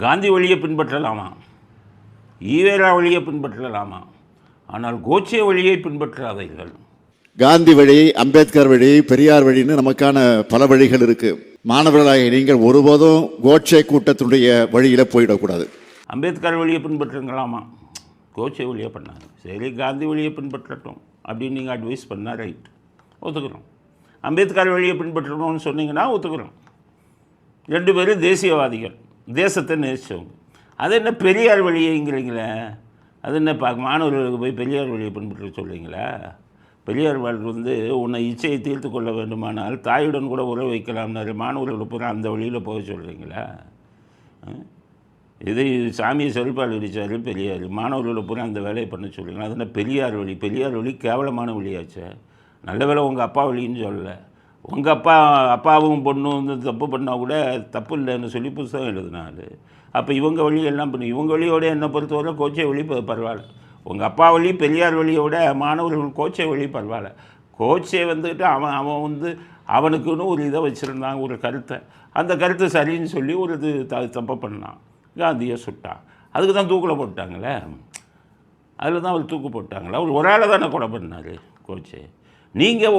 காந்தி வழியை பின்பற்றலாமா, ஈவேரா வழியை பின்பற்றலாமா, ஆனால் கோட்சே வழியை பின்பற்றாதீர்கள். காந்தி வழி, அம்பேத்கர் வழி, பெரியார் வழின்னு நமக்கான பல வழிகள் இருக்கு. மாணவர்களாக நீங்கள் ஒருபோதும் கோட்சே கூட்டத்துடைய வழியில போயிடக்கூடாது. அம்பேத்கர் வழியை பின்பற்றுங்களாமா, கோட்சே வழியை பண்ணாங்க. சரி, காந்தி வழியை பின்பற்றட்டும் அப்படின்னு நீங்கள் அட்வைஸ் பண்ணால் ரைட், ஒத்துக்கிறோம். அம்பேத்கர் வழியை பின்பற்றணும்னு சொன்னீங்கன்னா ஒத்துக்கிறோம். ரெண்டு பேரும் தேசியவாதிகள், தேசத்தை நேசித்தவங்க. அது என்ன பெரியார் வழியைங்கிறீங்களே, அது என்ன மாணவர்களுக்கு போய் பெரியார் வழியை பின்பற்ற சொல்கிறீங்களா? பெரியார் வந்து உன்னை இச்சையை தீர்த்து கொள்ள வேண்டுமானால் தாயுடன் கூட உறவு வைக்கலாம்னாரு. மாணவர்கள் பூரா அந்த வழியில் போக சொல்கிறீங்களா? இதை சாமியை செருப்பால் அடித்தார் பெரியார், மாணவர்களை பூரா அந்த வேலையை பண்ண சொல்கிறீங்களா? அது என்ன பெரியார் வழி? பெரியார் வழி கேவலமான வழியாச்சு. நல்ல வேலை உங்கள் அப்பா வழின்னு சொல்லலை. உங்கள் அப்பாவும் பொண்ணும் வந்து தப்பு பண்ணால் கூட தப்பு இல்லைன்னு சொல்லி புத்தகம் எழுதினாரு. அப்போ இவங்க வழியெல்லாம் பண்ணி இவங்க வழியோட என்னை பொறுத்தவரை கோட்சே வழி பரவாயில்ல. உங்கள் அப்பா வழி பெரியார் வழியோட மாணவர்கள் கோட்சே வழி பரவாயில்ல. கோட்சே வந்துக்கிட்டு அவன் வந்து அவனுக்குன்னு ஒரு இதை வச்சுருந்தாங்க, ஒரு கருத்தை. அந்த கருத்தை சரின்னு சொல்லி ஒரு இது தப்பு பண்ணான், காந்தியை சுட்டான். அதுக்கு தான் தூக்கில் போட்டாங்களே. அதில் தான் அவர் தூக்கு போட்டாங்களே. அவர் ஒரு ஆளை தானே கொலை பண்ணார் கோட்சே. நீங்களும்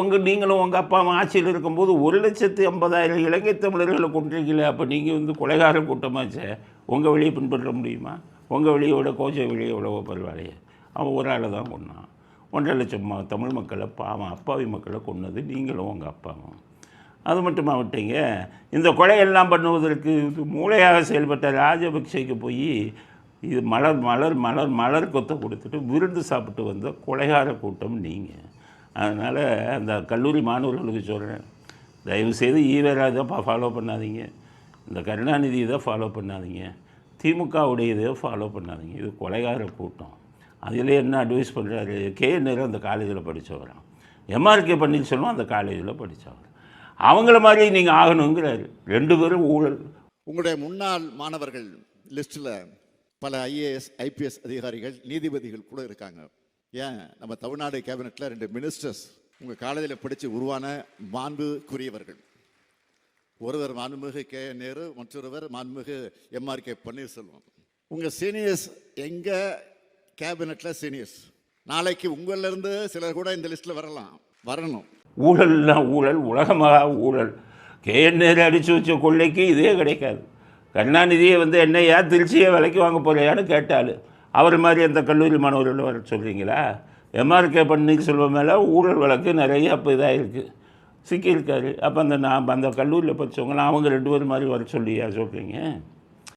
உங்கள் அப்பா ஆட்சியில் இருக்கும்போது 1,50,000 இலங்கை தமிழர்களை கொண்டிருக்கீங்களே. அப்போ நீங்கள் வந்து கொலைகார கூட்டமாச்சே. உங்கள் வழியை பின்பற்ற முடியுமா? உங்கள் வழியோட கோட்சே வழியை எவ்வளவோ பரவாயில்லையே. அவன் ஒரு ஆளை தான் கொன்னான். 1,50,000 தமிழ் மக்களை, பாவம் அப்பாவி மக்களை கொன்னது நீங்களும் உங்கள் அப்பாவும். அது மட்டுமா விட்டீங்க, இந்த கொலையெல்லாம் பண்ணுவதற்கு மூளையாக செயல்பட்ட ராஜபக்சேக்கு போய் இது மலர் கொத்தை கொடுத்துட்டு விருந்து சாப்பிட்டு வந்த கொலைகார கூட்டம் நீங்கள். அதனால் அந்த கல்லூரி மாணவர்களுக்கு சொல்கிறேன், தயவுசெய்து ஈவேரா தான் ஃபாலோ பண்ணாதீங்க, இந்த கருணாநிதி இதை ஃபாலோ பண்ணாதீங்க, திமுகவுடைய இதை ஃபாலோ பண்ணாதீங்க. இது கொலைகார கூட்டம். அதில் என்ன அட்வைஸ் பண்ணுறாரு? KNR அந்த காலேஜில் படித்தவரான், MRK பன்னீர்செல்வம் அந்த காலேஜில் படித்தவர். அவங்கள மாதிரி நீங்கள் ஆகணுங்கிறாரு. ரெண்டு பேரும் ஊழல். உங்களுடைய முன்னாள் மாணவர்கள் லிஸ்ட்டில் பல IAS IPS அதிகாரிகள், நீதிபதிகள் கூட இருக்காங்க. ஏன் நம்ம தமிழ்நாடு கேபினெட்டில் 2 மினிஸ்டர்ஸ் உங்கள் காலேஜில் படித்து உருவான மாண்புக்குரியவர்கள். ஒருவர் மாண்புமிகு KNR, மற்றொருவர் மாண்புமிகு MRK பன்னீர்செல்வம். உங்கள் சீனியர்ஸ் எங்கள் கேபினெட்டில் சீனியர்ஸ். நாளைக்கு உங்களிலிருந்து சிலர் கூட இந்த லிஸ்ட்டில் வரணும். ஊழல்லாம் ஊழல், உலகமாக ஊழல். KNR அடித்து வச்ச கொள்ளைக்கு இதே கிடைக்காது. கருணாநிதியை வந்து என்னையா திருச்சியை விலைக்கு வாங்க போறியான்னு கேட்டால் அவர் மாதிரி அந்த கல்லூரி மாணவர்கள் வர சொல்கிறீங்களா? MRK பன்னீர்செல்வம் மேலே ஊழல் வழக்கு நிறைய அப்போ இதாக இருக்குது, சிக்கியிருக்காரு. அப்போ அந்த கல்லூரியில் படித்தவங்களாம் அவங்க 2 பேர் மாதிரி வர சொல்லியா சொல்கிறீங்க?